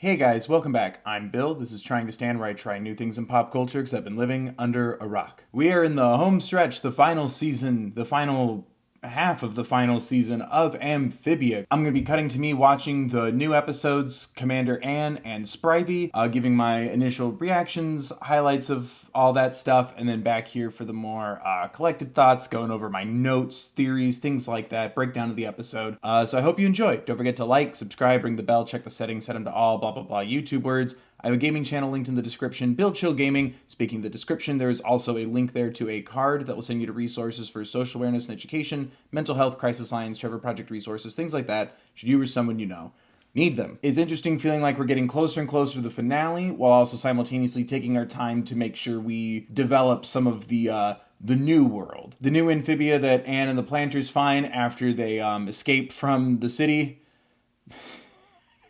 Hey guys, welcome back. I'm Bill. This is Trying to Stand, where I try new things in pop culture because I've been living under a rock. We are in the home stretch, the final season, the final half of the final season of Amphibia. I'm going to be cutting to me watching the new episodes, Commander Anne and Sprivy, giving my initial reactions, highlights of all that stuff, and then back here for the more collected thoughts, going over my notes, theories, things like that, breakdown of the episode. So I hope you enjoy. Don't forget to like, subscribe, ring the bell, check the settings, set them to all, blah, blah, blah, YouTube words. I have a gaming channel linked in the description, Bill Chill Gaming. Speaking of the description, there is also a link there to a card that will send you to resources for social awareness and education, mental health, crisis lines, Trevor Project resources, things like that, should you or someone you know need them. It's interesting feeling like we're getting closer and closer to the finale, while also simultaneously taking our time to make sure we develop some of the new world. The new Amphibia that Anne and the Planters find after they escape from the city.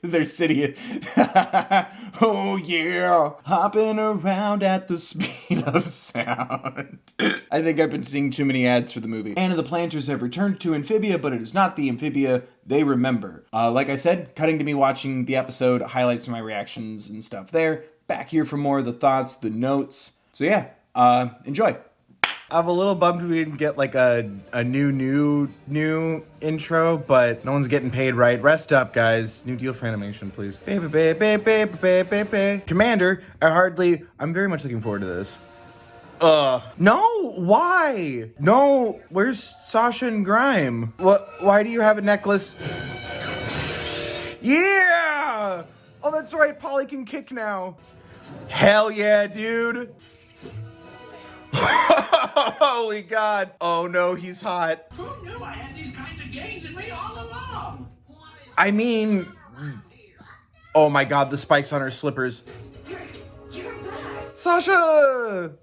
Their city. Oh yeah, hopping around at the speed of sound. I think I've been seeing too many ads for the movie. Anne and the Planters have returned to Amphibia, but it is not the Amphibia they remember. Like I said, cutting to me watching the episode, highlights of my reactions and stuff there. Back here for more of the thoughts, the notes. So yeah, enjoy. I'm a little bummed we didn't get like a new intro, but no one's getting paid right. Rest up, guys. New deal for animation, please. Commander, I'm very much looking forward to this. No, why? No, where's Sasha and Grime? Why do you have a necklace? Yeah! Oh, that's right, Polly can kick now. Hell yeah, dude. Holy God. Oh no, he's hot. Who knew I had these kinds of gains in me all along? I mean, oh my God, the spikes on her slippers. You're back. Sasha!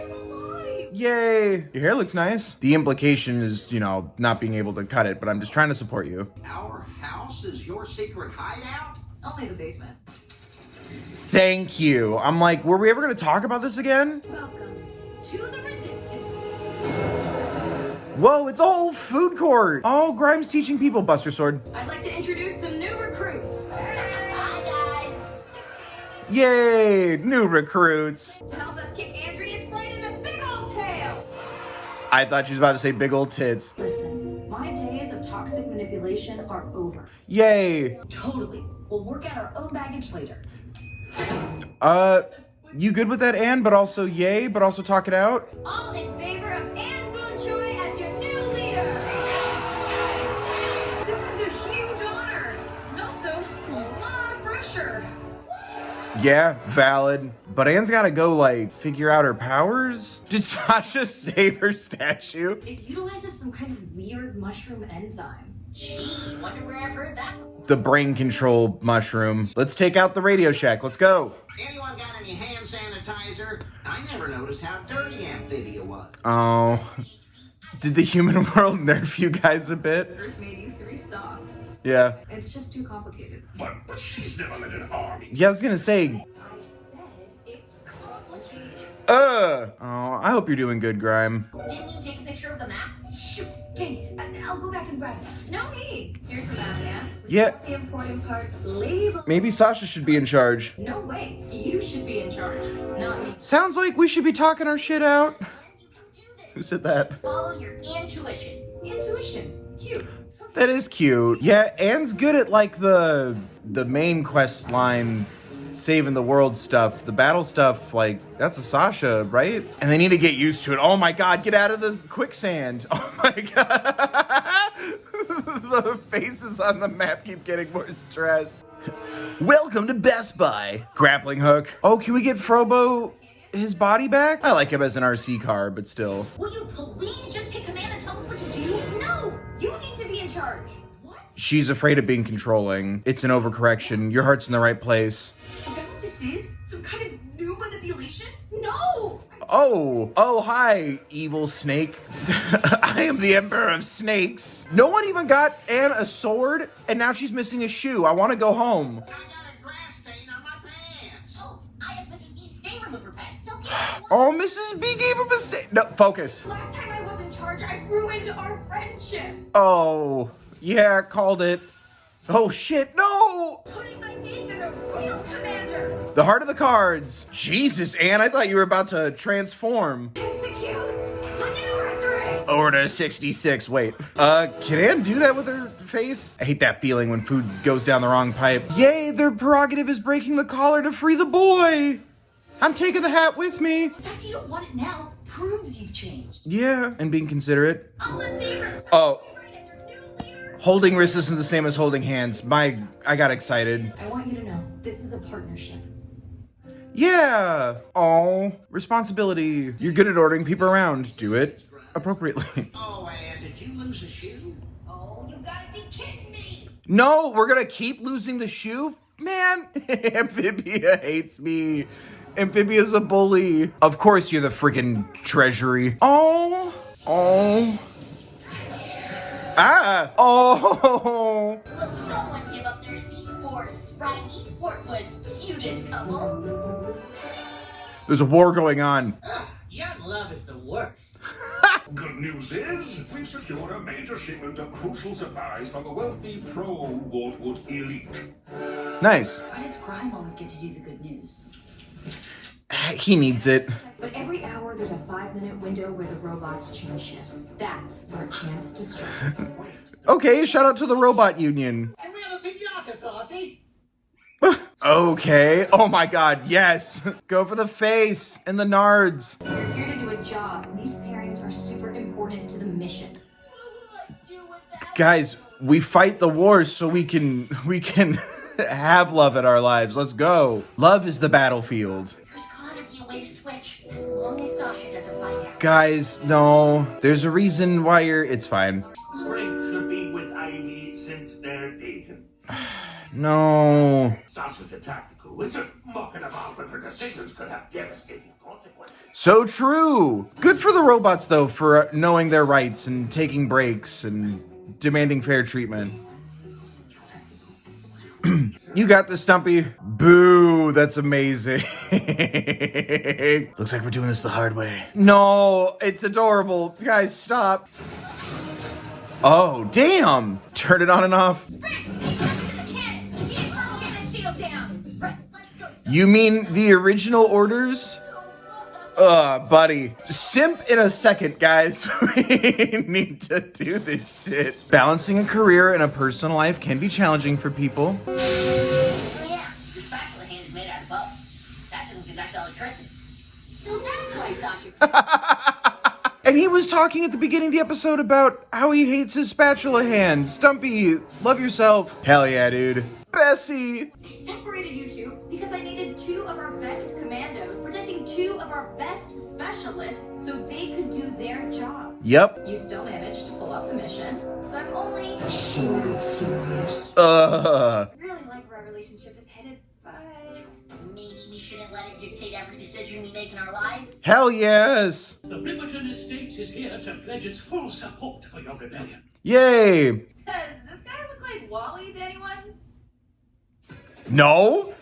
Alive. Yay. Your hair looks nice. The implication is, not being able to cut it, but I'm just trying to support you. Our house is your secret hideout? Only the basement. Thank you. I'm like, were we ever going to talk about this again? Welcome to the Resistance. Whoa, it's a whole food court. Oh, Grime's teaching people, Buster Sword. I'd like to introduce some new recruits. Hi, guys. Yay, new recruits. To help us kick Andrea's right in the big old tail. I thought she was about to say big old tits. Listen, my days of toxic manipulation are over. Yay. Totally. We'll work out our own baggage later. You good with that, Anne? But also yay, but also talk it out? All in favor of Anne Moonjoy as your new leader. This is a huge honor. And also, a lot of pressure. Yeah, valid. But Anne's gotta go, figure out her powers? Did Sasha save her statue? It utilizes some kind of weird mushroom enzyme. Gee, wonder where I've heard that before. The brain control mushroom. Let's take out the Radio Shack. Let's go. Anyone got any hand sanitizer? I never noticed how dirty Amphibia was. Oh. Did the human world nerf you guys a bit? Earth made you three soft. Yeah. It's just too complicated. But she's never led an army. Yeah, I was gonna say. I said it's complicated. Oh, I hope you're doing good, Grime. Didn't you take a picture of the map? Shoot, dang it. I'll go back and grab it. No need. Here's the map, man. Yeah. The important parts labeled. Maybe Sasha should be in charge. No way. You should be in charge, not me. Sounds like we should be talking our shit out. Who said that? Follow your intuition. Intuition. Cute. That is cute. Yeah, Anne's good at the main quest line, saving the world stuff. The battle stuff, that's a Sasha, right? And they need to get used to it. Oh my God, get out of the quicksand. Oh my God. The faces on the map keep getting more stressed. Welcome to Best Buy. Grappling hook. Oh, can we get Frobo his body back? I like him as an RC car, but still. Will you please just take command and tell us what to do? No, you need to be in charge. What? She's afraid of being controlling. It's an overcorrection. Your heart's in the right place. Is that what this is? Some kind of new manipulation? No! Oh, hi, evil snake. I am the Emperor of Snakes. No one even got Anne a sword, and now she's missing a shoe. I want to go home. I got a grass stain on my pants. Oh, I have Mrs. B's stain remover pad, so Oh, Mrs. B gave a mistake. No, focus. Last time I was in charge, I ruined our friendship. Oh, yeah, called it. Oh shit, no! Putting my faith in a real commander. The heart of the cards. Jesus, Anne, I thought you were about to transform. Execute maneuver 3. Order 66, wait. Can Anne do that with her face? I hate that feeling when food goes down the wrong pipe. Yay, their prerogative is breaking the collar to free the boy. I'm taking the hat with me. The fact you don't want it now proves you've changed. Yeah, and being considerate. All in favor. Oh. Right as your new leader. Holding wrists isn't the same as holding hands. I got excited. I want you to know, this is a partnership. Yeah. Oh, responsibility. You're good at ordering people around. Do it appropriately. Oh, and did you lose a shoe? Oh, you gotta be kidding me. No, we're gonna keep losing the shoe? Man, Amphibia hates me. Amphibia's a bully. Of course you're the freaking treasury. Oh. Ah. Oh. Will someone give up their seat for Sprivy, Portwood's cutest couple? There's a war going on. Young love is the worst. Good news is, we've secured a major shipment of crucial supplies from the wealthy pro-Waltwood elite. Nice. Why does crime always get to do the good news? He needs it. But every hour there's a 5-minute window where the robots change shifts. That's our chance to strike. Okay, shout out to the robot union. Can we have a pinata party? Okay. Oh my god, yes. Go for the face and the nards. You're here to do a job, and these pairings are super important to the mission. Guys, we fight the wars so we can have love in our lives. Let's go. Love is the battlefield. There's gotta be a way to switch, as long as Sasha doesn't find out. Guys, no. There's a reason why it's fine. Spring should be with Ivy since they're dating. No. Sasha's a tactical wizard. Mucking about with her decisions could have devastating consequences. So true. Good for the robots, though, for knowing their rights and taking breaks and demanding fair treatment. You got this, Stumpy. Boo, that's amazing. Looks like we're doing this the hard way. No, it's adorable. Guys, stop. Oh, damn. Turn it on and off. You mean the original orders? Buddy. Simp in a second, guys. We need to do this shit. Balancing a career and a personal life can be challenging for people. Oh yeah, your spatula hand is made out of bulk. That doesn't conduct electricity. So that's why Sasha... And he was talking at the beginning of the episode about how he hates his spatula hand. Stumpy, love yourself. Hell yeah, dude. Bessie. I separated you two because I needed 2 of our best commandos protecting 2 of our best specialists so they could do their job. Yep. You still managed to pull off the mission, so I'm only... I really like where our relationship is headed, but... Maybe we shouldn't let it dictate every decision we make in our lives? Hell yes. The Blimmerton Estate is here to pledge its full support for your rebellion. Yay. Does this guy look like Wally to anyone? No.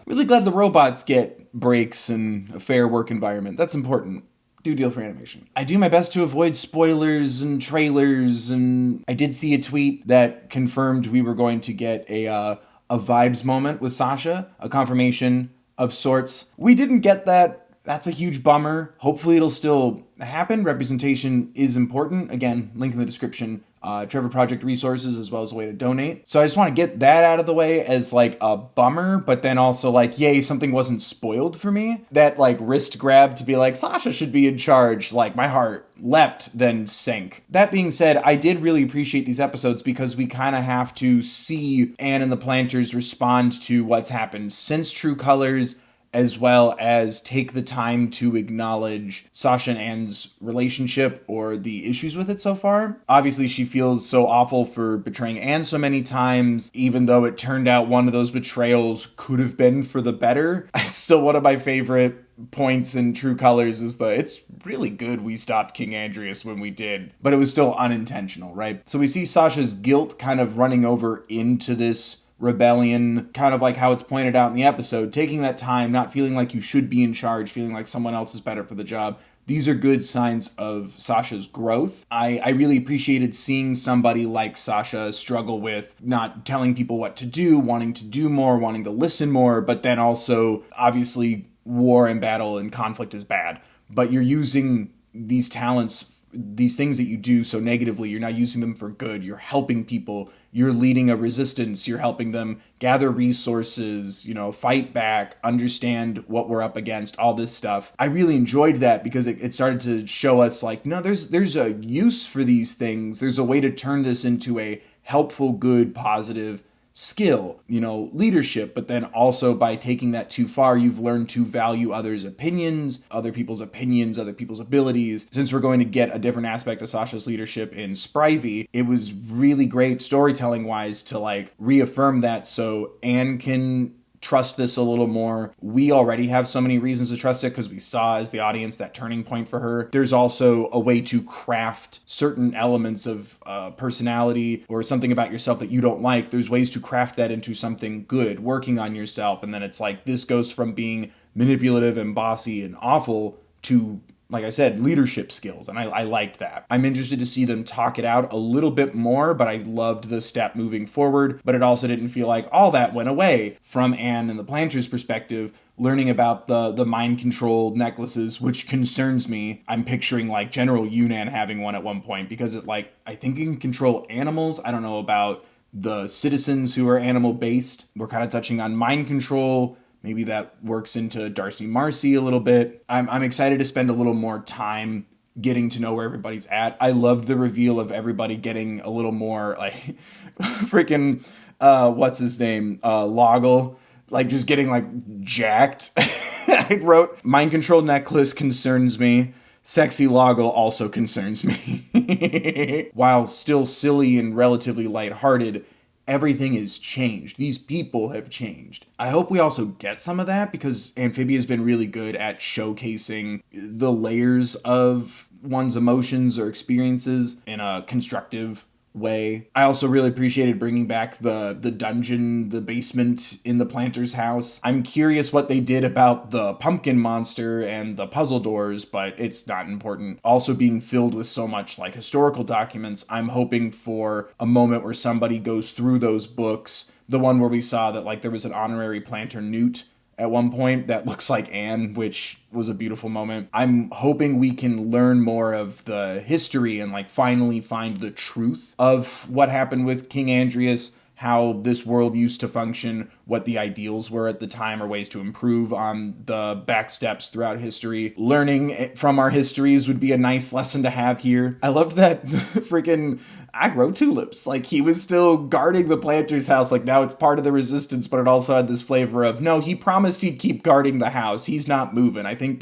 Really glad the robots get breaks and a fair work environment. That's important. Do deal for animation. I do my best to avoid spoilers and trailers, and I did see a tweet that confirmed we were going to get a vibes moment with Sasha, a confirmation of sorts. We didn't get that. That's a huge bummer. Hopefully it'll still happen. Representation is important. Again, link in the description. Trevor Project resources as well as a way to donate. So I just want to get that out of the way as like a bummer, but then also like, yay, something wasn't spoiled for me. That like wrist grab to be like, Sasha should be in charge. Like my heart leapt, then sank. That being said, I did really appreciate these episodes because we kind of have to see Anne and the Planters respond to what's happened since True Colors, as well as take the time to acknowledge Sasha and Anne's relationship or the issues with it so far. Obviously, she feels so awful for betraying Anne so many times, even though it turned out one of those betrayals could have been for the better. Still, one of my favorite points in True Colors is it's really good we stopped King Andrius when we did, but it was still unintentional, right? So we see Sasha's guilt kind of running over into this rebellion, kind of like how it's pointed out in the episode, taking that time, not feeling like you should be in charge, feeling like someone else is better for the job, these are good signs of Sasha's growth. I really appreciated seeing somebody like Sasha struggle with not telling people what to do, wanting to do more, wanting to listen more, but then also, obviously, war and battle and conflict is bad. But you're using these talents, these things that you do so negatively, you're not using them for good. You're helping people. You're leading a resistance. You're helping them gather resources, fight back, understand what we're up against, all this stuff. I really enjoyed that because it started to show us like, no, there's a use for these things. There's a way to turn this into a helpful, good, positive skill, leadership, but then also by taking that too far, you've learned to value others' opinions, other people's abilities. Since we're going to get a different aspect of Sasha's leadership in Sprivy, it was really great storytelling wise to like reaffirm that so Anne can trust this a little more. We already have so many reasons to trust it because we saw as the audience that turning point for her. There's also a way to craft certain elements of personality or something about yourself that you don't like. There's ways to craft that into something good, working on yourself. And then it's like this goes from being manipulative and bossy and awful to, like I said, leadership skills, and I liked that. I'm interested to see them talk it out a little bit more, but I loved the step moving forward, but it also didn't feel like all that went away from Anne and the Planters' perspective, learning about the mind-controlled necklaces, which concerns me. I'm picturing like General Yunnan having one at one point, because I think it can control animals. I don't know about the citizens who are animal-based. We're kind of touching on mind control. Maybe that works into Darcy Marcy a little bit. I'm excited to spend a little more time getting to know where everybody's at. I loved the reveal of everybody getting a little more like freaking what's his name? Loggle. Like just getting like jacked. I wrote, mind control necklace concerns me. Sexy Loggle also concerns me. While still silly and relatively lighthearted, everything has changed. These people have changed. I hope we also get some of that because Amphibia has been really good at showcasing the layers of one's emotions or experiences in a constructive way. I also really appreciated bringing back the dungeon, the basement in the Planter's house. I'm curious what they did about the pumpkin monster and the puzzle doors, but it's not important. Also being filled with so much like historical documents, I'm hoping for a moment where somebody goes through those books. The one where we saw that like there was an honorary Planter Newt at one point that looks like Anne, which was a beautiful moment. I'm hoping we can learn more of the history and like finally find the truth of what happened with King Andreas, how this world used to function, what the ideals were at the time, or ways to improve on the back steps throughout history. Learning from our histories would be a nice lesson to have here. I love that freaking I grow tulips. Like he was still guarding the Planter's house. Like now it's part of the resistance, but it also had this flavor of, no, he promised he'd keep guarding the house. He's not moving. I think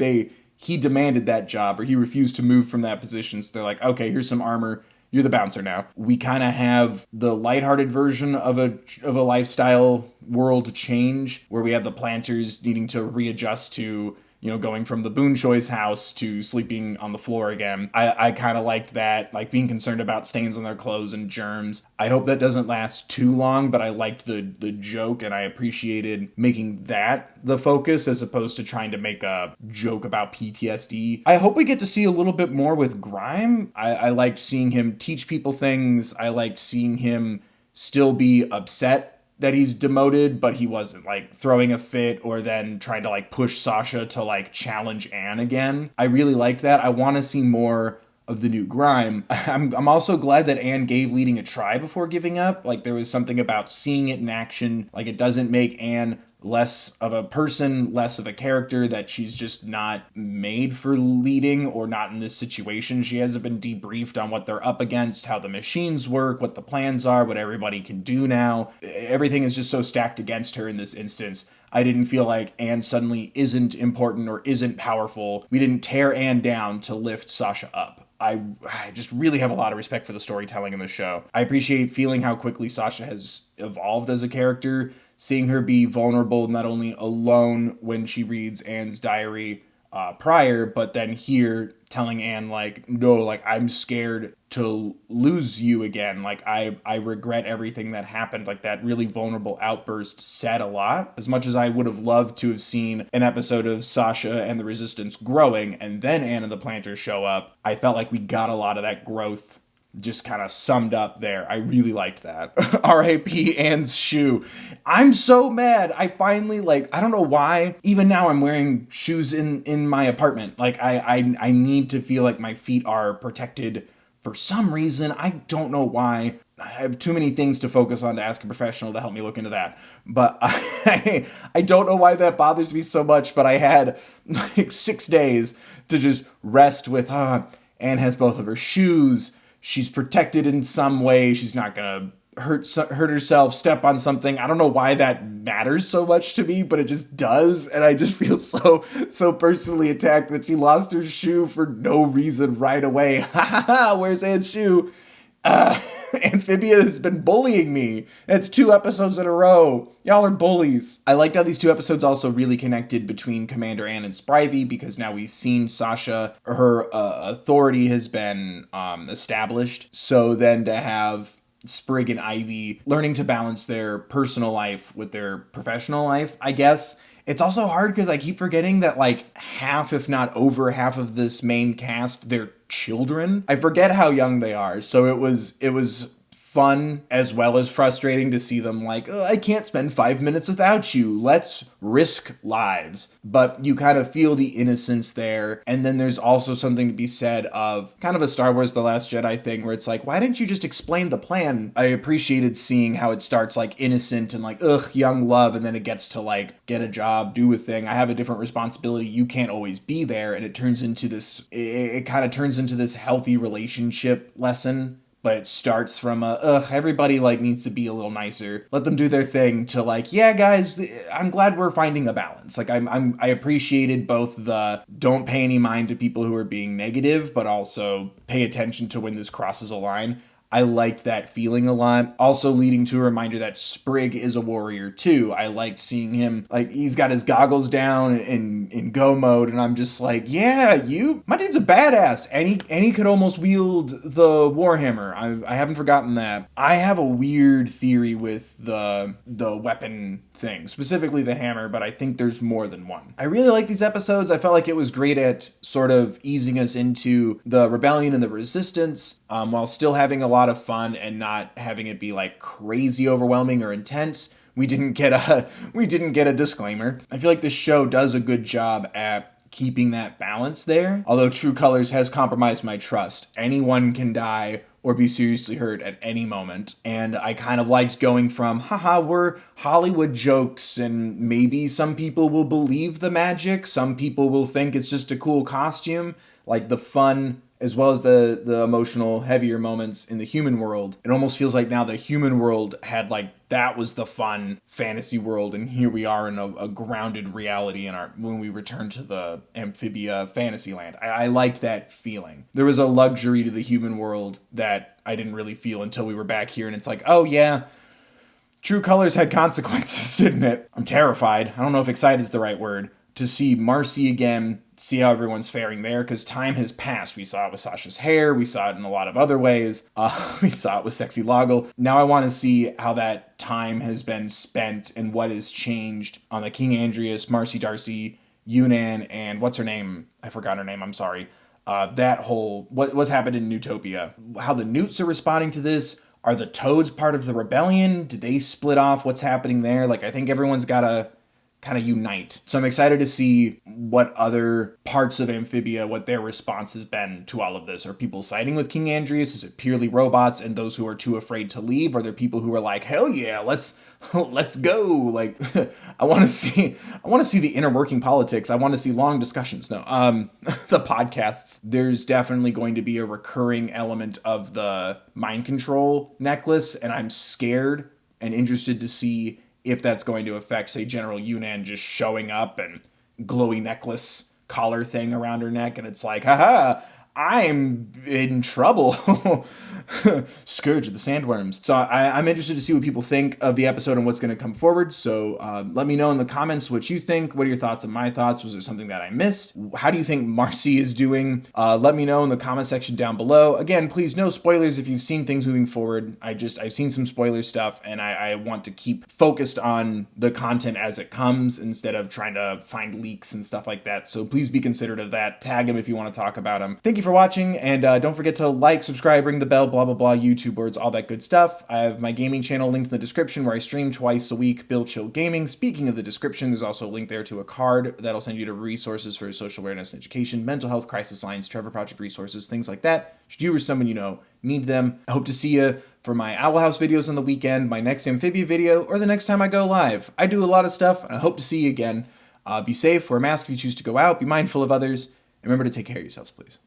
he demanded that job or he refused to move from that position. So they're like, okay, here's some armor. You're the bouncer now. We kind of have the lighthearted version of a lifestyle world change where we have the Planters needing to readjust to, going from the Boone Choice house to sleeping on the floor again. I kind of liked that, like being concerned about stains on their clothes and germs. I hope that doesn't last too long, but I liked the joke and I appreciated making that the focus as opposed to trying to make a joke about PTSD. I hope we get to see a little bit more with Grime. I liked seeing him teach people things. I liked seeing him still be upset that he's demoted, but he wasn't like throwing a fit or then trying to like push Sasha to like challenge Anne again. I really liked that. I want to see more of the new Grime. I'm also glad that Anne gave leading a try before giving up. Like there was something about seeing it in action. Like it doesn't make Anne less of a person, less of a character, that she's just not made for leading or not in this situation. She hasn't been debriefed on what they're up against, how the machines work, what the plans are, what everybody can do now. Everything is just so stacked against her in this instance. I didn't feel like Anne suddenly isn't important or isn't powerful. We didn't tear Anne down to lift Sasha up. I just really have a lot of respect for the storytelling in the show. I appreciate feeling how quickly Sasha has evolved as a character, seeing her be vulnerable, not only alone when she reads Anne's diary, prior, but then here telling Anne, like, no, like, I'm scared to lose you again. Like, I regret everything that happened. Like, that really vulnerable outburst said a lot. As much as I would have loved to have seen an episode of Sasha and the Resistance growing, and then Anne and the Planters show up, I felt like we got a lot of that growth just kind of summed up there. I really liked that. R.I.P. Anne's shoe. I'm so mad. I finally, like, I don't know why. Even now I'm wearing shoes in my apartment. Like, I need to feel like my feet are protected for some reason. I don't know why. I have too many things to focus on to ask a professional to help me look into that. But I don't know why that bothers me so much, but I had like 6 days to just rest with, Anne has both of her shoes. She's protected in some way. She's not going to hurt herself, step on something. I don't know why that matters so much to me, but it just does. And I just feel so personally attacked that she lost her shoe for no reason right away. Ha ha ha, where's Anne's shoe? Amphibia has been bullying me. It's 2 episodes in a row. Y'all are bullies. I liked how these 2 episodes also really connected between Commander Anne and Sprivy, because now we've seen Sasha, her authority has been established. So then to have Sprig and Ivy learning to balance their personal life with their professional life, I guess. It's also hard because I keep forgetting that like half, if not over half of this main cast, they're children. I forget how young they are. So it was fun as well as frustrating to see them like, I can't spend 5 minutes without you. Let's risk lives. But you kind of feel the innocence there. And then there's also something to be said of kind of a Star Wars The Last Jedi thing where it's like, why didn't you just explain the plan? I appreciated seeing how it starts like innocent and like, young love. And then it gets to like, get a job, do a thing. I have a different responsibility. You can't always be there. And it turns into this, it kind of turns into this healthy relationship lesson. But it starts from everybody like needs to be a little nicer. Let them do their thing to like, yeah, guys, I'm glad we're finding a balance. Like I appreciated both the don't pay any mind to people who are being negative, but also pay attention to when this crosses a line. I liked that feeling a lot. Also leading to a reminder that Sprig is a warrior too. I liked seeing him, like, he's got his goggles down in go mode, and I'm just like, yeah, my dude's a badass. And he could almost wield the Warhammer. I haven't forgotten that. I have a weird theory with the weapon thing, specifically the hammer, but I think there's more than one. I really like these episodes. I felt like it was great at sort of easing us into the rebellion and the resistance, while still having a lot of fun and not having it be like crazy overwhelming or intense. We didn't get a disclaimer. I feel like the show does a good job at keeping that balance there. Although True Colors has compromised my trust. Anyone can die or be seriously hurt at any moment. And I kind of liked going from, we're Hollywood jokes, and maybe some people will believe the magic, some people will think it's just a cool costume, like the fun as well as the emotional, heavier moments in the human world. It almost feels like now the human world had like, that was the fun fantasy world, and here we are in a grounded reality when we return to the Amphibia fantasy land. I liked that feeling. There was a luxury to the human world that I didn't really feel until we were back here, and it's like, oh yeah, True Colors had consequences, didn't it? I'm terrified. I don't know if excited is the right word. To see Marcy again, see how everyone's faring there, because time has passed. We saw it with Sasha's hair. We saw it in a lot of other ways. We saw it with Sexy Loggle. Now I want to see how that time has been spent and what has changed on the King Andreas, Marcy Darcy, Yunnan, and what's her name? I forgot her name. I'm sorry. That whole, what's happened in Newtopia. How the Newts are responding to this. Are the Toads part of the rebellion? Did they split off? What's happening there? Like, I think everyone's got to kind of unite. So I'm excited to see what other parts of Amphibia, what their response has been to all of this. Are people siding with King Andreas? Is it purely robots and those who are too afraid to leave? Are there people who are like, hell yeah, let's go? Like, I want to see the inner working politics. I want to see long discussions. No, the podcasts. There's definitely going to be a recurring element of the mind control necklace, and I'm scared and interested to see if that's going to affect, say, General Yunnan just showing up and glowy necklace collar thing around her neck. And it's like, I'm in trouble. Scourge of the Sandworms. So I'm interested to see what people think of the episode and what's going to come forward. So let me know in the comments what you think. What are your thoughts and my thoughts? Was there something that I missed? How do you think Marcy is doing? Let me know in the comment section down below. Again, please no spoilers if you've seen things moving forward. I've seen some spoiler stuff, and I want to keep focused on the content as it comes instead of trying to find leaks and stuff like that. So please be considerate of that. Tag them if you want to talk about them. Thank you for watching, and don't forget to like, subscribe, ring the bell, blah blah blah, YouTube words, all that good stuff. I have my gaming channel linked in the description where I stream twice a week, Bill Chill Gaming. Speaking of the description, there's also a link there to a card that'll send you to resources for social awareness and education, mental health, crisis lines, Trevor Project resources, things like that. Should you or someone you know need them. I hope to see you for my Owl House videos on the weekend, my next Amphibia video, or the next time I go live. I do a lot of stuff, and I hope to see you again. Be safe, wear a mask if you choose to go out, be mindful of others, and remember to take care of yourselves, please.